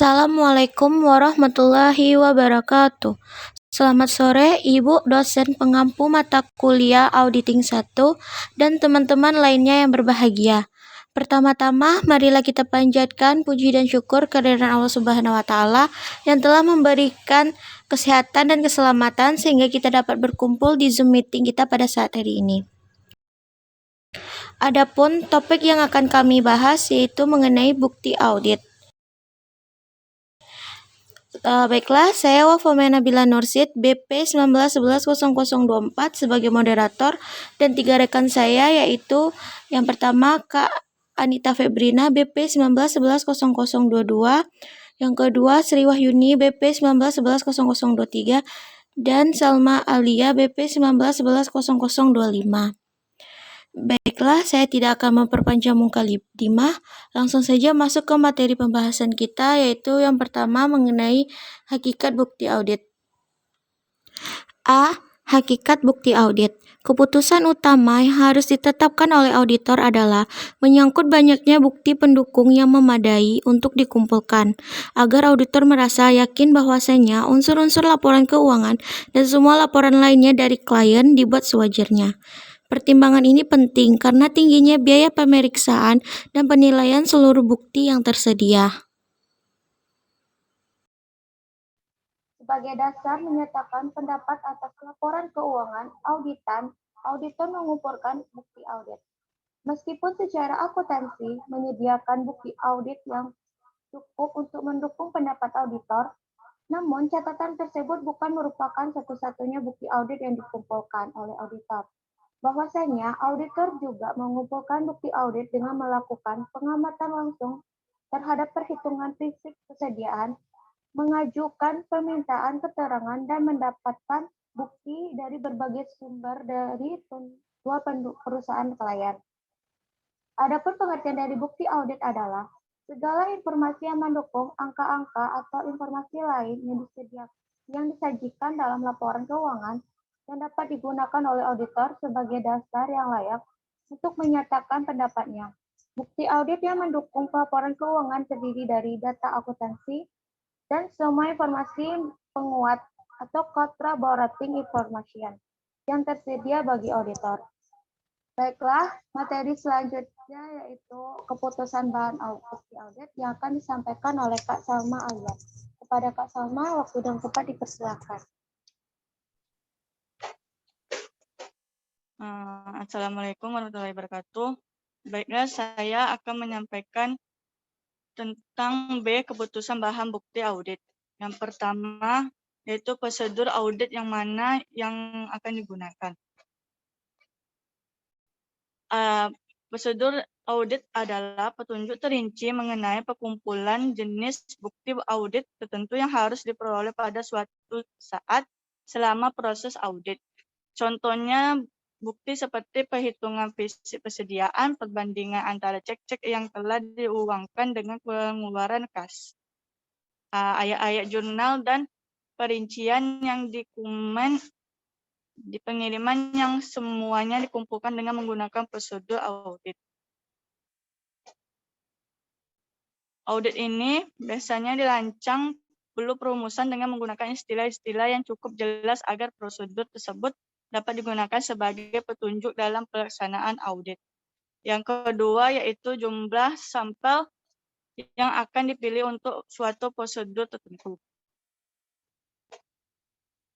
Assalamualaikum warahmatullahi wabarakatuh. Selamat sore Ibu dosen pengampu mata kuliah Auditing 1 dan teman-teman lainnya yang berbahagia. Pertama-tama, marilah kita panjatkan puji dan syukur kehadiran Allah Subhanahu wa taala yang telah memberikan kesehatan dan keselamatan sehingga kita dapat berkumpul di Zoom meeting kita pada saat hari ini. Adapun topik yang akan kami bahas yaitu mengenai bukti audit. Baiklah, saya Wafomena Nabila Nursid, BP 19110024 sebagai moderator dan 3 rekan saya yaitu yang pertama Kak Anita Febrina, BP 19110022, yang kedua Sri Wahyuni, BP 19110023, dan Salma Alia, BP 19110025. Baiklah, saya tidak akan memperpanjang mukadimah, langsung saja masuk ke materi pembahasan kita, yaitu yang pertama mengenai hakikat bukti audit. A. Hakikat bukti audit. Keputusan utama yang harus ditetapkan oleh auditor adalah menyangkut banyaknya bukti pendukung yang memadai untuk dikumpulkan, agar auditor merasa yakin bahwasanya unsur-unsur laporan keuangan dan semua laporan lainnya dari klien dibuat sewajarnya. Pertimbangan ini penting karena tingginya biaya pemeriksaan dan penilaian seluruh bukti yang tersedia. Sebagai dasar menyatakan pendapat atas laporan keuangan auditan, auditor mengumpulkan bukti audit. Meskipun secara akuntansi menyediakan bukti audit yang cukup untuk mendukung pendapat auditor, namun catatan tersebut bukan merupakan satu-satunya bukti audit yang dikumpulkan oleh auditor. Bahwasanya auditor juga mengumpulkan bukti audit dengan melakukan pengamatan langsung terhadap perhitungan prinsip kesediaan, mengajukan permintaan keterangan dan mendapatkan bukti dari berbagai sumber dari dua perusahaan klien. Adapun pengertian dari bukti audit adalah segala informasi yang mendukung angka-angka atau informasi lain yang disajikan dalam laporan keuangan yang dapat digunakan oleh auditor sebagai dasar yang layak untuk menyatakan pendapatnya. Bukti audit yang mendukung laporan keuangan terdiri dari data akuntansi dan semua informasi penguat atau corroborating information yang tersedia bagi auditor. Baiklah, materi selanjutnya yaitu keputusan bahan bukti audit yang akan disampaikan oleh Kak Salma Alia. Kepada Kak Salma, waktu dan tempat dipersilakan. Assalamualaikum warahmatullahi wabarakatuh. Baiklah, saya akan menyampaikan tentang B, keputusan bahan bukti audit. Yang pertama, yaitu prosedur audit yang mana yang akan digunakan. Prosedur audit adalah petunjuk terinci mengenai perkumpulan jenis bukti audit tertentu yang harus diperoleh pada suatu saat selama proses audit. Contohnya, bukti seperti perhitungan fisik persediaan, perbandingan antara cek-cek yang telah diuangkan dengan pengeluaran kas, ayat-ayat jurnal, dan perincian yang dokumen di pengiriman yang semuanya dikumpulkan dengan menggunakan prosedur audit. Audit ini biasanya dirancang perlu perumusan dengan menggunakan istilah-istilah yang cukup jelas agar prosedur tersebut dapat digunakan sebagai petunjuk dalam pelaksanaan audit. Yang kedua yaitu jumlah sampel yang akan dipilih untuk suatu prosedur tertentu.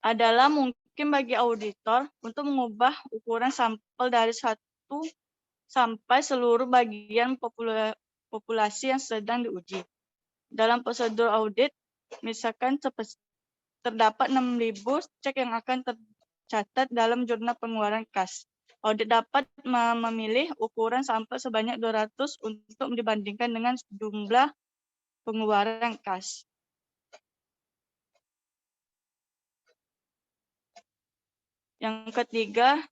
Adalah mungkin bagi auditor untuk mengubah ukuran sampel dari 1 sampai seluruh bagian populasi yang sedang diuji. Dalam prosedur audit, misalkan terdapat 6.000 cek yang akan tercatat dalam jurnal pengeluaran kas. Audit dapat memilih ukuran sampel sebanyak 200 untuk dibandingkan dengan jumlah pengeluaran kas. Yang ketiga,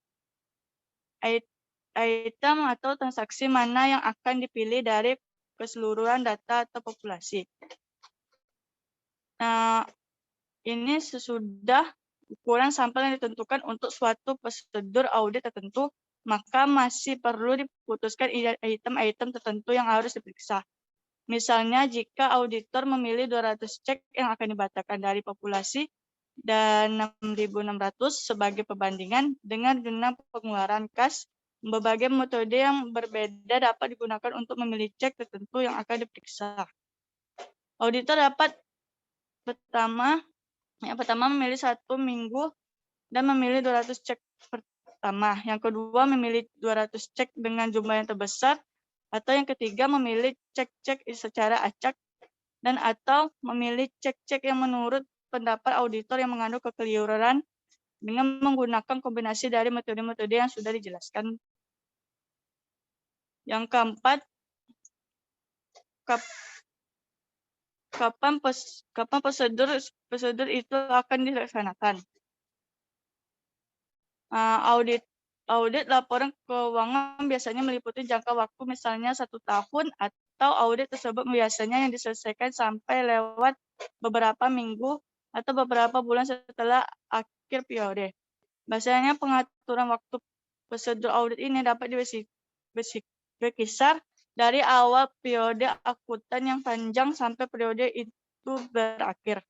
item atau transaksi mana yang akan dipilih dari keseluruhan data atau populasi. Nah, ini sesudah ukuran sampel yang ditentukan untuk suatu prosedur audit tertentu, maka masih perlu diputuskan item-item tertentu yang harus diperiksa. Misalnya jika auditor memilih 200 cek yang akan dibatalkan dari populasi dan 6.600 sebagai perbandingan dengan jumlah pengeluaran kas, berbagai metode yang berbeda dapat digunakan untuk memilih cek tertentu yang akan diperiksa. Auditor dapat yang pertama memilih 1 minggu dan memilih 200 cek pertama. Yang kedua memilih 200 cek dengan jumlah yang terbesar. Atau yang ketiga memilih cek-cek secara acak dan atau memilih cek-cek yang menurut pendapat auditor yang mengandung kekeliruan dengan menggunakan kombinasi dari metode-metode yang sudah dijelaskan. Yang keempat, kapan prosedur itu akan dilaksanakan. Audit laporan keuangan biasanya meliputi jangka waktu misalnya 1 tahun atau audit tersebut biasanya yang diselesaikan sampai lewat beberapa minggu atau beberapa bulan setelah akhir periode. Biasanya pengaturan waktu prosedur audit ini dapat berkisar dari awal periode akuntan yang panjang sampai periode itu berakhir.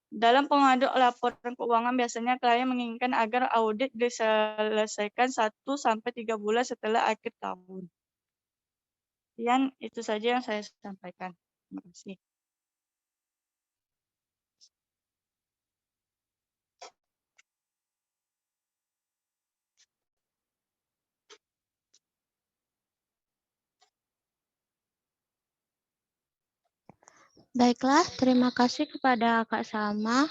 Dalam pengaduk laporan keuangan, biasanya klien menginginkan agar audit diselesaikan 1-3 bulan setelah akhir tahun. Sekian, itu saja yang saya sampaikan. Terima kasih. Baiklah, terima kasih kepada Kak Salma.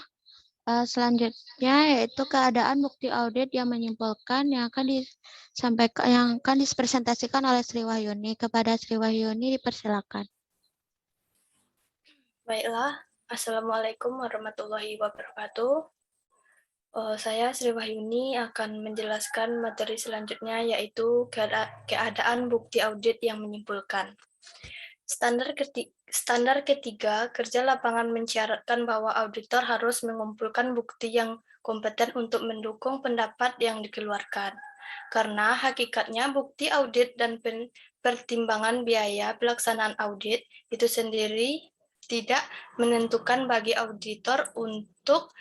Selanjutnya yaitu keadaan bukti audit yang menyimpulkan yang akan dipresentasikan oleh Sri Wahyuni. Kepada Sri Wahyuni dipersilakan. Baiklah, Assalamualaikum warahmatullahi wabarakatuh. Saya Sri Wahyuni akan menjelaskan materi selanjutnya yaitu keadaan bukti audit yang menyimpulkan. Standar ketiga, kerja lapangan mensyaratkan bahwa auditor harus mengumpulkan bukti yang kompeten untuk mendukung pendapat yang dikeluarkan. Karena hakikatnya bukti audit dan pertimbangan biaya pelaksanaan audit itu sendiri tidak menentukan bagi auditor untuk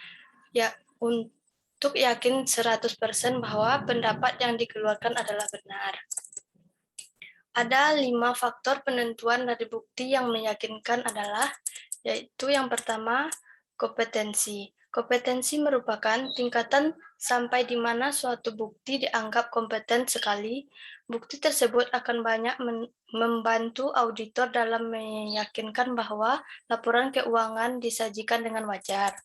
yakin 100% bahwa pendapat yang dikeluarkan adalah benar. Ada 5 faktor penentuan dari bukti yang meyakinkan adalah, yaitu yang pertama, kompetensi. Kompetensi merupakan tingkatan sampai di mana suatu bukti dianggap kompeten sekali. Bukti tersebut akan banyak membantu auditor dalam meyakinkan bahwa laporan keuangan disajikan dengan wajar.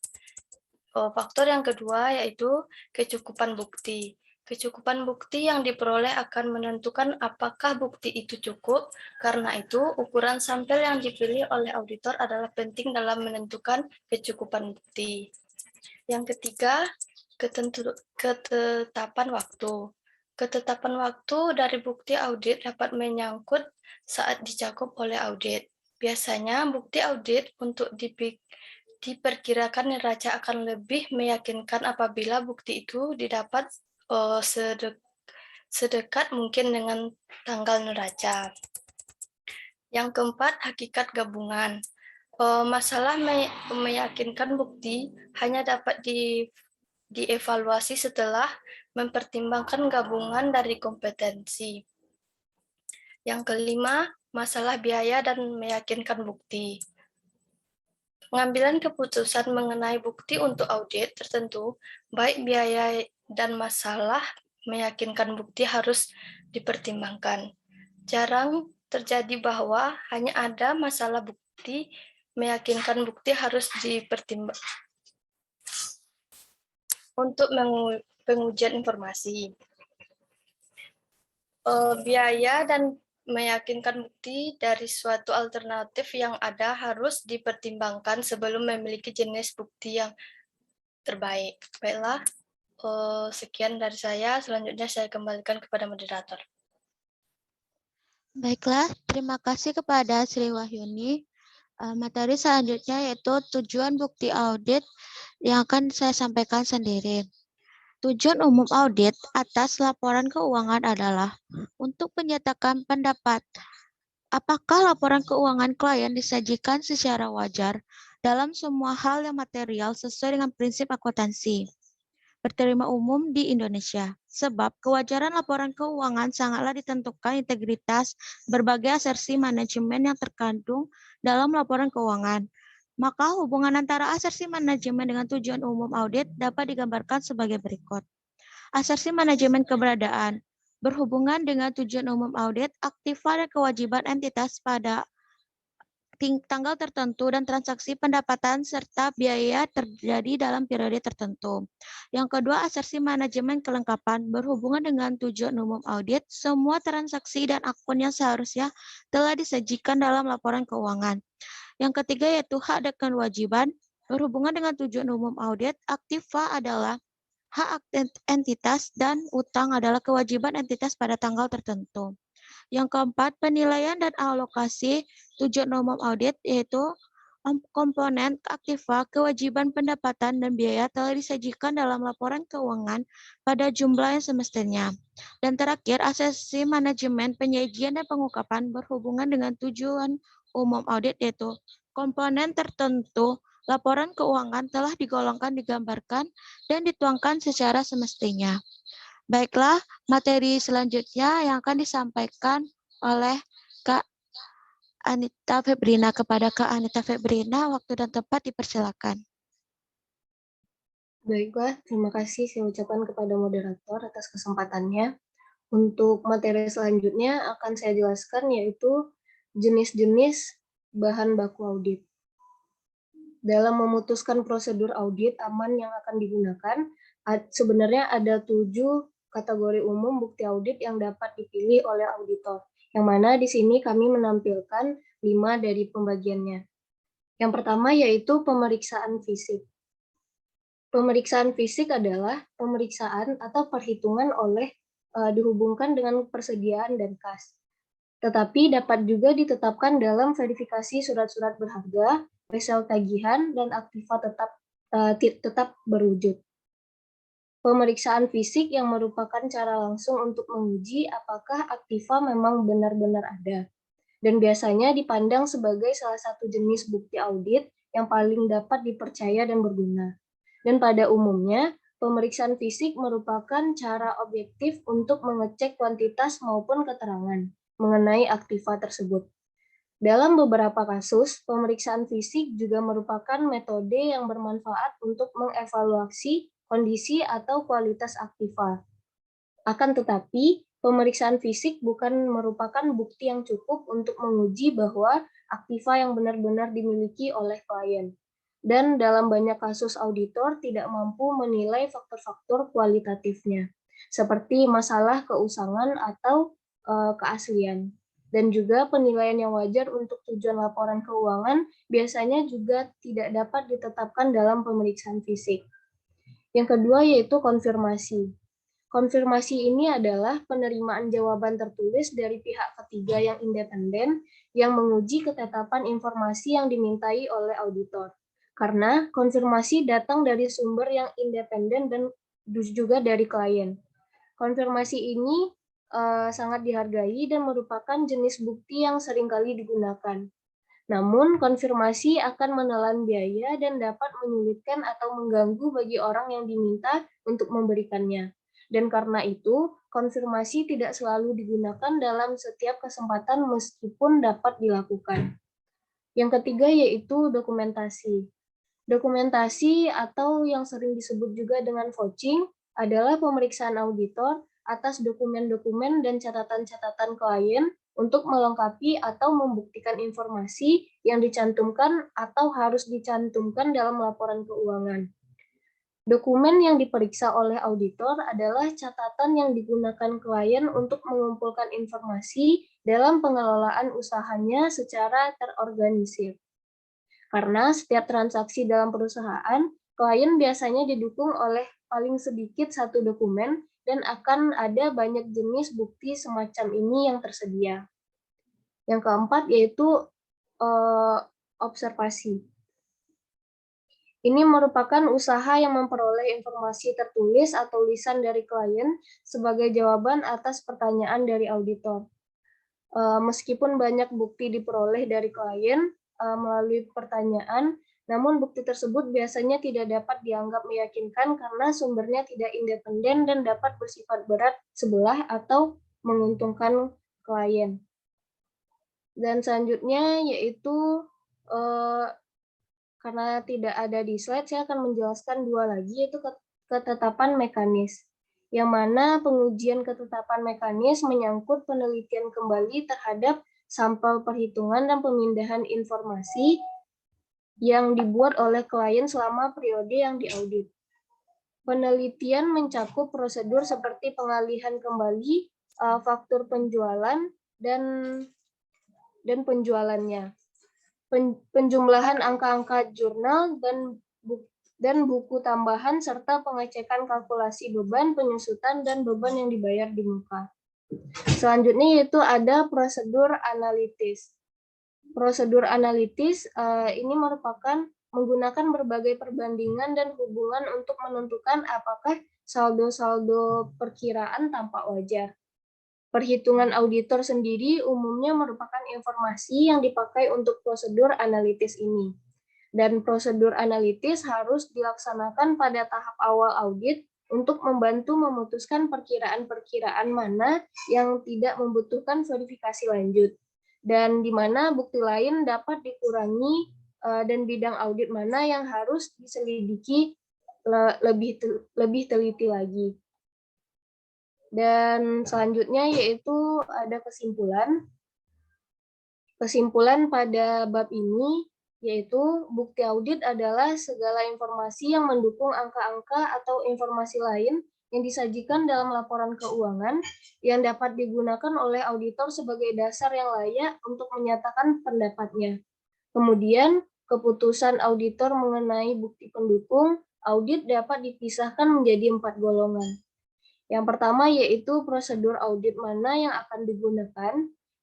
Faktor yang kedua yaitu kecukupan bukti. Kecukupan bukti yang diperoleh akan menentukan apakah bukti itu cukup. Karena itu, ukuran sampel yang dipilih oleh auditor adalah penting dalam menentukan kecukupan bukti. Yang ketiga, ketetapan waktu. Ketetapan waktu dari bukti audit dapat menyangkut saat dicakup oleh audit. Biasanya bukti audit untuk diperkirakan neraca akan lebih meyakinkan apabila bukti itu didapat sedekat mungkin dengan tanggal neraca. Yang keempat, hakikat gabungan. Masalah meyakinkan bukti hanya dapat dievaluasi setelah mempertimbangkan gabungan dari kompetensi. Yang kelima, masalah biaya dan meyakinkan bukti. Pengambilan keputusan mengenai bukti untuk audit tertentu, baik biaya dan masalah meyakinkan bukti harus dipertimbangkan. Jarang terjadi bahwa hanya ada masalah bukti, meyakinkan bukti harus dipertimbangkan untuk pengujian informasi. Biaya dan meyakinkan bukti dari suatu alternatif yang ada harus dipertimbangkan sebelum memiliki jenis bukti yang terbaik. Baiklah, sekian dari saya. Selanjutnya saya kembalikan kepada moderator. Baiklah, terima kasih kepada Sri Wahyuni. Materi selanjutnya yaitu tujuan bukti audit yang akan saya sampaikan sendiri. Tujuan umum audit atas laporan keuangan adalah untuk menyatakan pendapat Apakah laporan keuangan klien disajikan secara wajar dalam semua hal yang material sesuai dengan prinsip akuntansi berterima umum di Indonesia? Sebab kewajaran laporan keuangan sangatlah ditentukan integritas berbagai asersi manajemen yang terkandung dalam laporan keuangan. Maka hubungan antara asersi manajemen dengan tujuan umum audit dapat digambarkan sebagai berikut. Asersi manajemen keberadaan berhubungan dengan tujuan umum audit, aktiva dan kewajiban entitas pada tanggal tertentu dan transaksi pendapatan serta biaya terjadi dalam periode tertentu. Yang kedua, asersi manajemen kelengkapan berhubungan dengan tujuan umum audit, semua transaksi dan akun yang seharusnya telah disajikan dalam laporan keuangan. Yang ketiga yaitu hak dan kewajiban berhubungan dengan tujuan umum audit, aktiva adalah hak entitas dan utang adalah kewajiban entitas pada tanggal tertentu. Yang keempat, penilaian dan alokasi tujuan umum audit yaitu komponen aktiva, kewajiban pendapatan dan biaya telah disajikan dalam laporan keuangan pada jumlah yang semestinya. Dan terakhir, asersi manajemen penyajian dan pengungkapan berhubungan dengan tujuan umum audit yaitu komponen tertentu laporan keuangan telah digolongkan, digambarkan, dan dituangkan secara semestinya. Baiklah, materi selanjutnya yang akan disampaikan oleh Kak Anita Febrina. Kepada Kak Anita Febrina, waktu dan tempat dipersilakan. Baiklah, terima kasih saya ucapkan kepada moderator atas kesempatannya. Untuk materi selanjutnya akan saya jelaskan yaitu jenis-jenis bahan baku audit. Dalam memutuskan prosedur audit aman yang akan digunakan, sebenarnya ada 7 kategori umum bukti audit yang dapat dipilih oleh auditor, yang mana di sini kami menampilkan 5 dari pembagiannya. Yang pertama yaitu pemeriksaan fisik. Pemeriksaan fisik adalah pemeriksaan atau perhitungan dihubungkan dengan persediaan dan kas. Tetapi dapat juga ditetapkan dalam verifikasi surat-surat berharga, resel tagihan, dan aktiva tetap berwujud. Pemeriksaan fisik yang merupakan cara langsung untuk menguji apakah aktiva memang benar-benar ada, dan biasanya dipandang sebagai salah satu jenis bukti audit yang paling dapat dipercaya dan berguna. Dan pada umumnya, pemeriksaan fisik merupakan cara objektif untuk mengecek kuantitas maupun keterangan mengenai aktiva tersebut. Dalam beberapa kasus, pemeriksaan fisik juga merupakan metode yang bermanfaat untuk mengevaluasi kondisi atau kualitas aktiva. Akan tetapi, pemeriksaan fisik bukan merupakan bukti yang cukup untuk menguji bahwa aktiva yang benar-benar dimiliki oleh klien. Dan dalam banyak kasus auditor tidak mampu menilai faktor-faktor kualitatifnya, seperti masalah keusangan atau keaslian. Dan juga penilaian yang wajar untuk tujuan laporan keuangan biasanya juga tidak dapat ditetapkan dalam pemeriksaan fisik. Yang kedua yaitu konfirmasi. Konfirmasi ini adalah penerimaan jawaban tertulis dari pihak ketiga yang independen yang menguji ketetapan informasi yang dimintai oleh auditor. Karena konfirmasi datang dari sumber yang independen dan juga dari klien. Konfirmasi ini sangat dihargai dan merupakan jenis bukti yang seringkali digunakan. Namun, konfirmasi akan menelan biaya dan dapat menyulitkan atau mengganggu bagi orang yang diminta untuk memberikannya. Dan karena itu, konfirmasi tidak selalu digunakan dalam setiap kesempatan meskipun dapat dilakukan. Yang ketiga yaitu dokumentasi. Dokumentasi atau yang sering disebut juga dengan vouching adalah pemeriksaan auditor atas dokumen-dokumen dan catatan-catatan klien untuk melengkapi atau membuktikan informasi yang dicantumkan atau harus dicantumkan dalam laporan keuangan. Dokumen yang diperiksa oleh auditor adalah catatan yang digunakan klien untuk mengumpulkan informasi dalam pengelolaan usahanya secara terorganisir. Karena setiap transaksi dalam perusahaan, klien biasanya didukung oleh paling sedikit satu dokumen dan akan ada banyak jenis bukti semacam ini yang tersedia. Yang keempat yaitu observasi. Ini merupakan usaha yang memperoleh informasi tertulis atau lisan dari klien sebagai jawaban atas pertanyaan dari auditor. Meskipun banyak bukti diperoleh dari klien melalui pertanyaan, namun bukti tersebut biasanya tidak dapat dianggap meyakinkan karena sumbernya tidak independen dan dapat bersifat berat sebelah atau menguntungkan klien. Dan selanjutnya yaitu karena tidak ada di slide, saya akan menjelaskan dua lagi, yaitu ketetapan mekanis. Yang mana pengujian ketetapan mekanis menyangkut penelitian kembali terhadap sampel perhitungan dan pemindahan informasi yang dibuat oleh klien selama periode yang diaudit. Penelitian mencakup prosedur seperti pengalihan kembali, faktur penjualan, dan penjualannya, penjumlahan angka-angka jurnal dan buku tambahan, serta pengecekan kalkulasi beban, penyusutan, dan beban yang dibayar di muka. Selanjutnya yaitu ada prosedur analitis. Prosedur analitis ini merupakan menggunakan berbagai perbandingan dan hubungan untuk menentukan apakah saldo-saldo perkiraan tampak wajar. Perhitungan auditor sendiri umumnya merupakan informasi yang dipakai untuk prosedur analitis ini. Dan prosedur analitis harus dilaksanakan pada tahap awal audit untuk membantu memutuskan perkiraan-perkiraan mana yang tidak membutuhkan verifikasi lanjut, dan di mana bukti lain dapat dikurangi, dan bidang audit mana yang harus diselidiki lebih teliti lagi. Dan selanjutnya yaitu ada kesimpulan. Kesimpulan pada bab ini yaitu bukti audit adalah segala informasi yang mendukung angka-angka atau informasi lain yang disajikan dalam laporan keuangan yang dapat digunakan oleh auditor sebagai dasar yang layak untuk menyatakan pendapatnya. Kemudian, keputusan auditor mengenai bukti pendukung audit dapat dipisahkan menjadi 4 golongan. Yang pertama yaitu prosedur audit mana yang akan digunakan.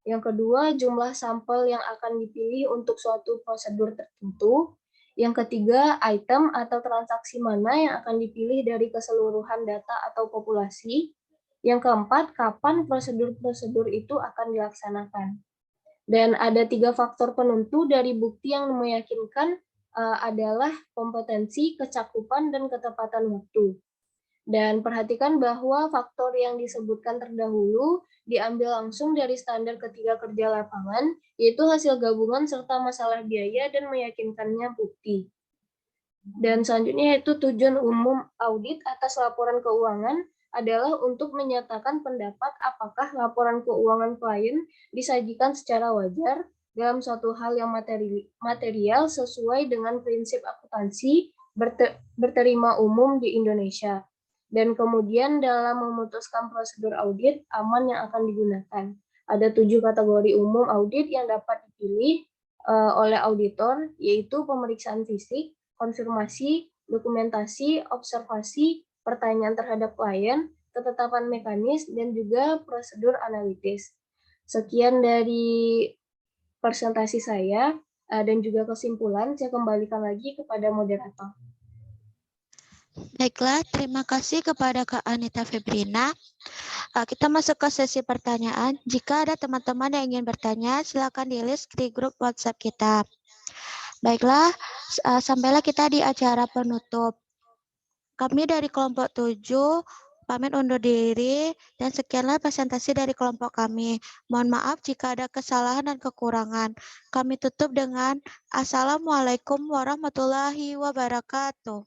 Yang kedua, jumlah sampel yang akan dipilih untuk suatu prosedur tertentu. Yang ketiga, item atau transaksi mana yang akan dipilih dari keseluruhan data atau populasi. Yang keempat, kapan prosedur-prosedur itu akan dilaksanakan. Dan ada 3 faktor penentu dari bukti yang meyakinkan adalah kompetensi, kecakupan, dan ketepatan waktu. Dan perhatikan bahwa faktor yang disebutkan terdahulu diambil langsung dari standar ketiga kerja lapangan, yaitu hasil gabungan serta masalah biaya dan meyakinkannya bukti. Dan selanjutnya yaitu tujuan umum audit atas laporan keuangan adalah untuk menyatakan pendapat apakah laporan keuangan klien disajikan secara wajar dalam suatu hal yang material sesuai dengan prinsip akuntansi berterima umum di Indonesia. Dan kemudian dalam memutuskan prosedur audit aman yang akan digunakan. Ada 7 kategori umum audit yang dapat dipilih oleh auditor, yaitu pemeriksaan fisik, konfirmasi, dokumentasi, observasi, pertanyaan terhadap klien, ketetapan mekanis, dan juga prosedur analitis. Sekian dari presentasi saya dan juga kesimpulan, saya kembalikan lagi kepada moderator. Baiklah, terima kasih kepada Kak Anita Febrina. Kita masuk ke sesi pertanyaan. Jika ada teman-teman yang ingin bertanya, silakan di list di grup WhatsApp kita. Baiklah, sampailah kita di acara penutup. Kami dari kelompok 7 pamit undur diri, dan sekianlah presentasi dari kelompok kami. Mohon maaf jika ada kesalahan dan kekurangan. Kami tutup dengan Assalamualaikum warahmatullahi wabarakatuh.